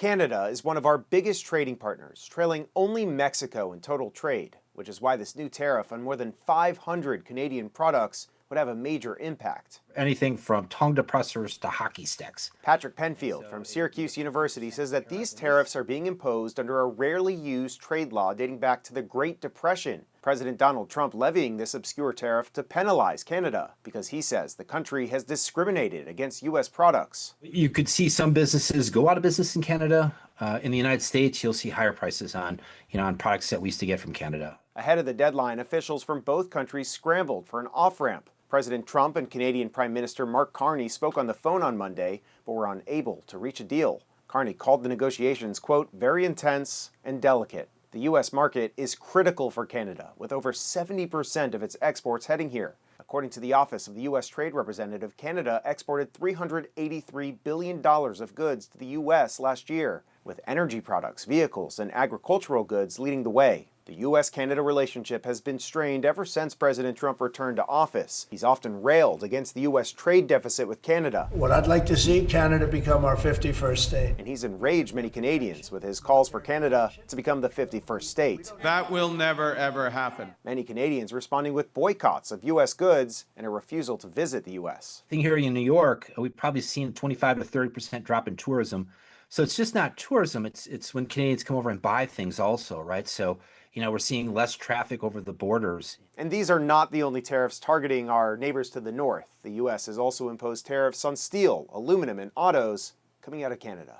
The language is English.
Canada is one of our biggest trading partners, trailing only Mexico in total trade, which is why this new tariff on more than 500 Canadian products would have a major impact. Anything from tongue depressors to hockey sticks. Patrick Penfield from Syracuse University says that these tariffs are being imposed under a rarely used trade law dating back to the Great Depression. President Donald Trump levying this obscure tariff to penalize Canada because he says the country has discriminated against U.S. products. You could see some businesses go out of business in Canada. In the United States, you'll see higher prices on products that we used to get from Canada. Ahead of the deadline, officials from both countries scrambled for an off-ramp. President Trump and Canadian Prime Minister Mark Carney spoke on the phone on Monday, but were unable to reach a deal. Carney called the negotiations, quote, very intense and delicate. The U.S. market is critical for Canada, with over 70% of its exports heading here. According to the Office of the U.S. Trade Representative, Canada exported $383 billion of goods to the U.S. last year, with energy products, vehicles, and agricultural goods leading the way. The U.S.-Canada relationship has been strained ever since President Trump returned to office. He's often railed against the U.S. trade deficit with Canada. What I'd like to see, Canada become our 51st state. And he's enraged many Canadians with his calls for Canada to become the 51st state. That will never, ever happen. Many Canadians responding with boycotts of U.S. goods and a refusal to visit the U.S. I think here in New York, we've probably seen a 25 to 30% drop in tourism. So it's just not tourism, it's when Canadians come over and buy things also, right? So, we're seeing less traffic over the borders. And these are not the only tariffs targeting our neighbors to the north. The U.S. has also imposed tariffs on steel, aluminum, and autos coming out of Canada.